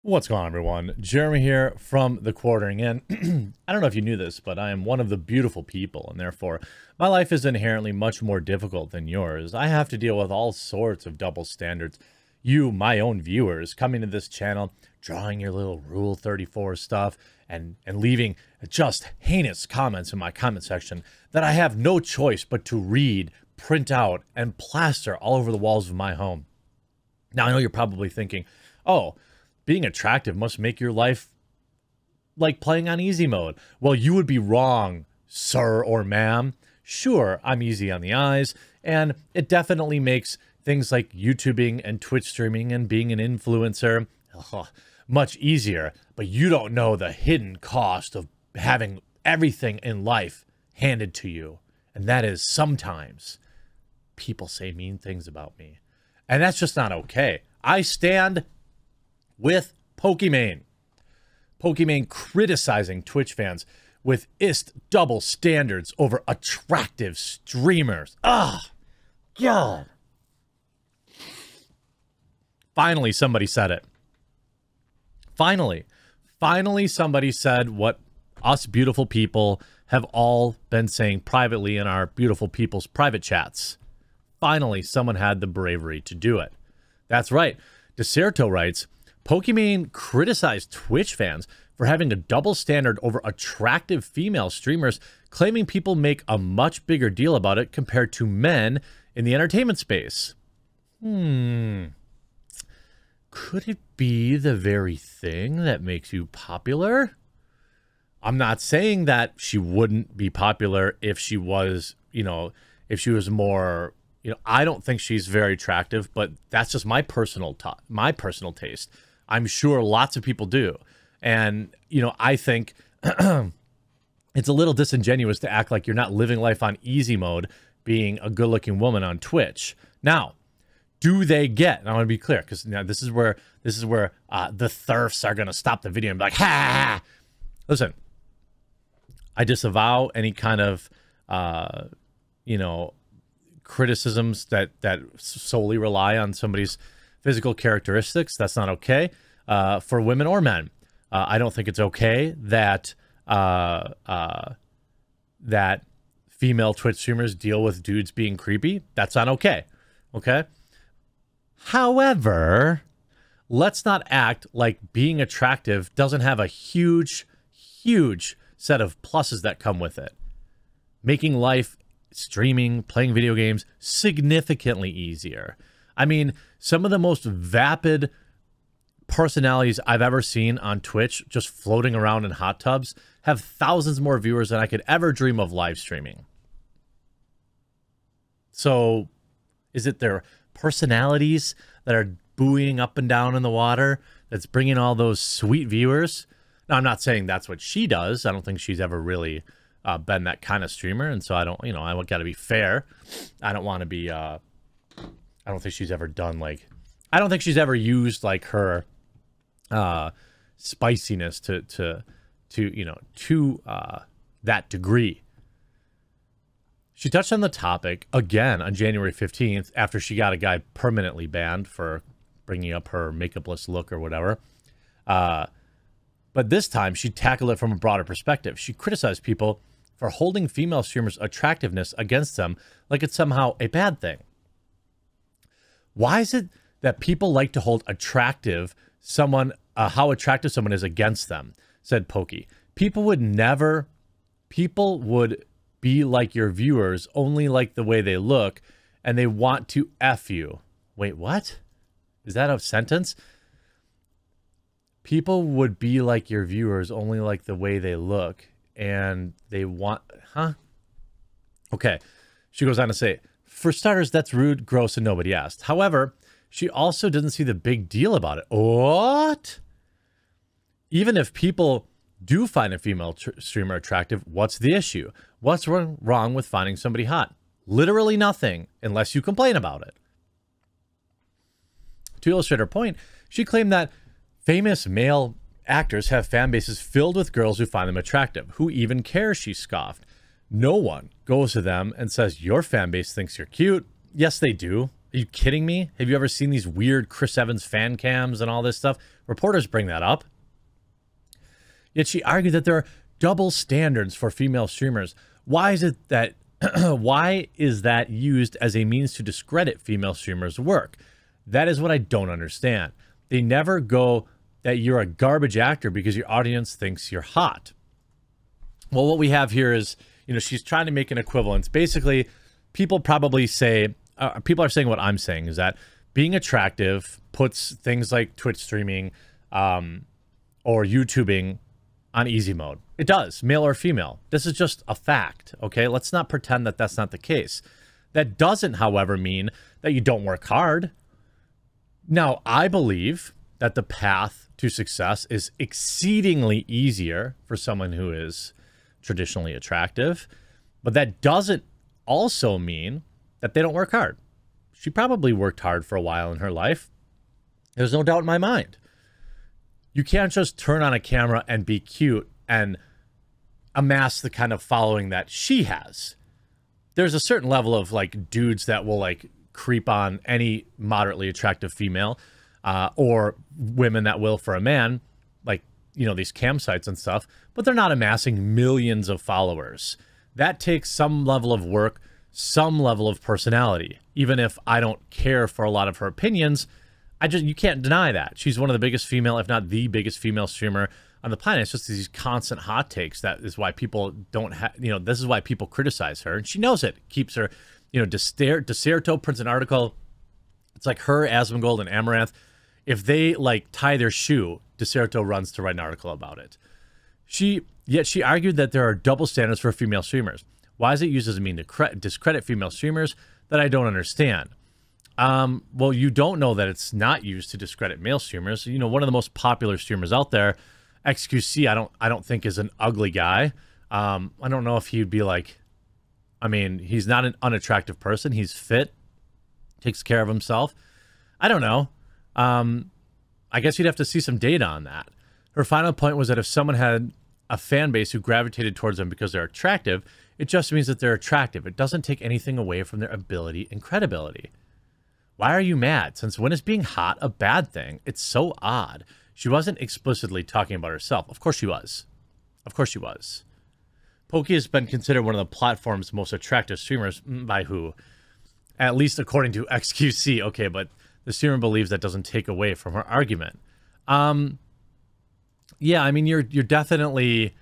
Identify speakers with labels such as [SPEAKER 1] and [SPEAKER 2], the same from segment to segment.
[SPEAKER 1] What's going on, everyone? Jeremy here from The Quartering Inn. I don't know if you knew this, but I am one of the beautiful people, and therefore my life is inherently much more difficult than yours. I have to deal with all sorts of double standards. You, my own viewers, coming to this channel, drawing your little Rule 34 stuff, and leaving just heinous comments in my comment section that I have no choice but to read, print out, and plaster all over the walls of my home. Now, I know you're probably thinking, oh, being attractive must make your life like playing on easy mode. Well, you would be wrong, sir or ma'am. Sure, I'm easy on the eyes, and it definitely makes things like YouTubing and Twitch streaming and being an influencer much easier. But you don't know the hidden cost of having everything in life handed to you. And that is sometimes people say mean things about me. And that's just not okay. I stand with Pokimane. Pokimane criticizing Twitch fans with double standards over attractive streamers. Ah, God. Finally, somebody said it. Finally somebody said what us beautiful people have all been saying privately in our beautiful people's private chats. Finally, someone had the bravery to do it. That's right. Deserto writes, Pokimane criticized Twitch fans for having a double standard over attractive female streamers, claiming people make a much bigger deal about it compared to men in the entertainment space. Could it be the very thing that makes you popular? I'm not saying that she wouldn't be popular if she was, if she was more, I don't think she's very attractive, but that's just my personal taste. I'm sure lots of people do. And, I think it's a little disingenuous to act like you're not living life on easy mode being a good-looking woman on Twitch. Now, do they get, and I want to be clear, because now this is where the TERFs are going to stop the video and be like, ha! Listen, I disavow any kind of, criticisms that solely rely on somebody's physical characteristics. That's not okay for women or men. I don't think it's okay that that female Twitch streamers deal with dudes being creepy. That's not okay. Okay. However, let's not act like being attractive doesn't have a huge set of pluses that come with it. Making life, streaming, playing video games significantly easier. I mean, some of the most vapid personalities I've ever seen on Twitch just floating around in hot tubs have thousands more viewers than I could ever dream of live streaming. So is it their personalities that are buoying up and down in the water that's bringing all those sweet viewers? Now, I'm not saying that's what she does. I don't think she's ever really been that kind of streamer. And so I don't, I got to be fair. I don't want to be, I don't think she's ever done I don't think she's ever used her spiciness to that degree. She touched on the topic again on January 15th after she got a guy permanently banned for bringing up her makeupless look or whatever. But this time she tackled it from a broader perspective. She criticized people for holding female streamers' attractiveness against them like it's somehow a bad thing. Why is it that people like to hold attractive someone, how attractive someone is against them? Said Pokey. People would be like your viewers, only like the way they look, and they want to F you. Wait, what? Is that a sentence? People would be like your viewers, only like the way they look, and they want, huh? Okay. She goes on to say, for starters, that's rude, gross, and nobody asked. However, she also didn't see the big deal about it. What? Even if people do find a female streamer attractive, what's the issue? What's wrong with finding somebody hot? Literally nothing, unless you complain about it. To illustrate her point, she claimed that famous male actors have fan bases filled with girls who find them attractive. Who even cares, she scoffed. No one goes to them and says, your fan base thinks you're cute. Yes, they do. Are you kidding me? Have you ever seen these weird Chris Evans fan cams and all this stuff? Reporters bring that up. Yet she argued that there are double standards for female streamers. Why is it that why is that used as a means to discredit female streamers' work? That is what I don't understand. They never go that you're a garbage actor because your audience thinks you're hot. Well, what we have here is, you know, she's trying to make an equivalence. Basically, people probably say, people are saying what I'm saying, is that being attractive puts things like Twitch streaming or YouTubing on easy mode. It does, male or female. This is just a fact, okay? Let's not pretend that that's not the case. That doesn't, however, mean that you don't work hard. Now, I believe that the path to success is exceedingly easier for someone who is traditionally attractive, but that doesn't also mean that they don't work hard. She probably worked hard for a while in her life. There's no doubt in my mind. You can't just turn on a camera and be cute and amass the kind of following that she has. There's a certain level of like dudes that will like creep on any moderately attractive female or women that will for a man, like, you know, these campsites and stuff, but they're not amassing millions of followers. That takes some level of work, some level of personality. Even if I don't care for a lot of her opinions, you can't deny that. She's one of the biggest female, if not the biggest female streamer on the planet. It's just these constant hot takes. That is why people don't have, you know, this is why people criticize her. And she knows it. Keeps her, you know, Deserto prints an article. It's like her, Asmongold, and Amaranth. If they like tie their shoe, Deserto runs to write an article about it. Yet she argued that there are double standards for female streamers. Why is it used as a mean to discredit female streamers? That I don't understand. Well, you don't know that it's not used to discredit male streamers. You know, one of the most popular streamers out there, XQC, I don't think is an ugly guy. I don't know if he'd be like, I mean, he's not an unattractive person. He's fit, takes care of himself. I don't know. I guess you'd have to see some data on that. Her final point was that if someone had a fan base who gravitated towards them because they're attractive, it just means that they're attractive. It doesn't take anything away from their ability and credibility. Why are you mad? Since when is being hot a bad thing? It's so odd. She wasn't explicitly talking about herself. Of course she was. Of course she was. Poki has been considered one of the platform's most attractive streamers. By who? At least according to XQC. Okay, but the streamer believes that doesn't take away from her argument. Yeah, I mean, you're definitely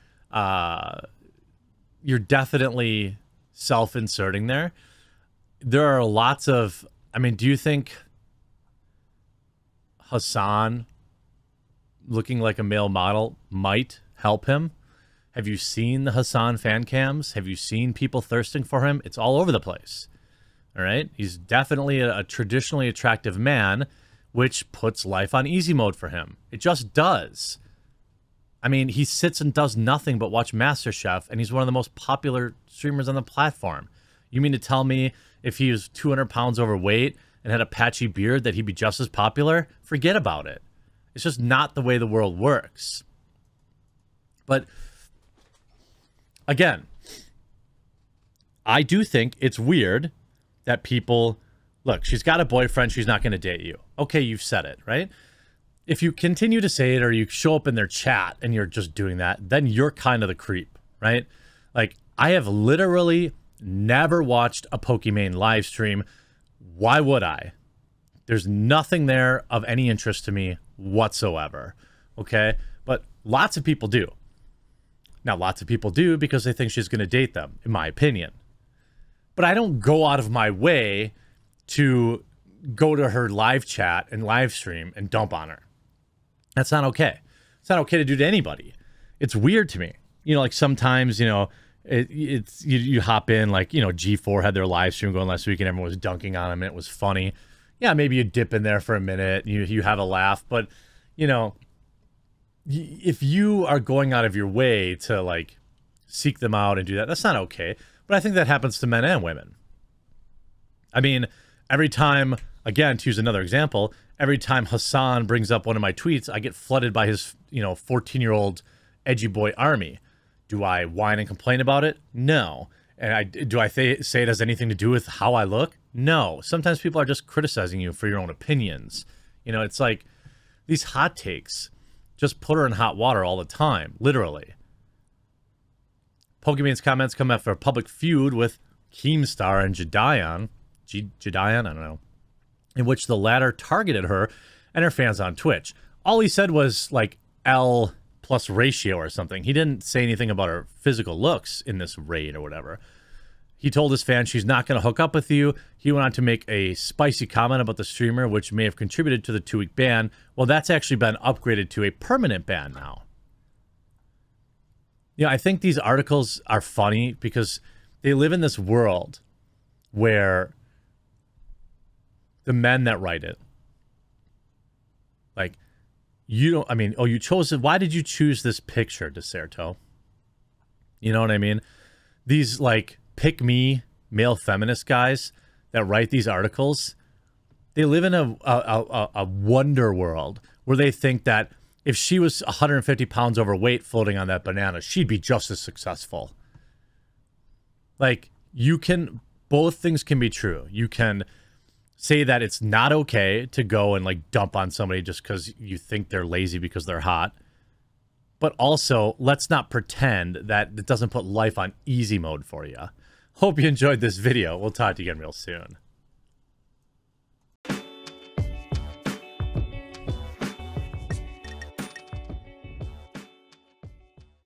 [SPEAKER 1] self-inserting there. There are lots of, I mean, do you think Hassan looking like a male model might help him? Have you seen the Hassan fan cams? Have you seen people thirsting for him? It's all over the place. All right. He's definitely a traditionally attractive man, which puts life on easy mode for him. It just does. I mean, he sits and does nothing but watch MasterChef, and he's one of the most popular streamers on the platform. You mean to tell me if he was 200 pounds overweight and had a patchy beard that he'd be just as popular? Forget about it. It's just not the way the world works. But again, I do think it's weird that people, look, she's got a boyfriend, she's not going to date you. Okay, you've said it, right? If you continue to say it or you show up in their chat and you're just doing that, then you're kind of the creep, right? Like, I have literally never watched a Pokimane live stream. Why would I? There's nothing there of any interest to me whatsoever, okay? But lots of people do. Now, lots of people do because they think she's going to date them, in my opinion. But I don't go out of my way to go to her live chat and live stream and dump on her. That's not okay. It's not okay to do to anybody. It's weird to me. You know, like sometimes, you know, you hop in, like, you know, G4 had their live stream going last week and everyone was dunking on him and it was funny. Yeah, maybe you dip in there for a minute, you have a laugh, but, you know, if you are going out of your way to, like, seek them out and do that, that's not okay. But I think that happens to men and women. I mean, every time, again, to use another example, every time Hassan brings up one of my tweets, I get flooded by his, you know, 14-year-old edgy boy army. Do I whine and complain about it? No. And do I say it has anything to do with how I look? No. Sometimes people are just criticizing you for your own opinions. You know, it's like these hot takes. Just put her in hot water all the time, literally. Pokimane's comments come after a public feud with Keemstar and Jedion, I don't know, in which the latter targeted her and her fans on Twitch. All he said was like L plus ratio or something. He didn't say anything about her physical looks in this raid or whatever. He told his fans she's not going to hook up with you. He went on to make a spicy comment about the streamer, which may have contributed to the 2-week ban. Well, that's actually been upgraded to a permanent ban now. You know, I think these articles are funny because they live in this world where the men that write it, like, you don't, I mean, oh, you chose it. Why did you choose this picture, Deserto? You know what I mean? These, like, pick me male feminist guys that write these articles, they live in a wonder world where they think that if she was 150 pounds overweight floating on that banana, she'd be just as successful. Like, you can, both things can be true. You can say that it's not okay to go and like dump on somebody just because you think they're lazy because they're hot. But also, let's not pretend that it doesn't put life on easy mode for you. Hope you enjoyed this video. We'll talk to you again real soon.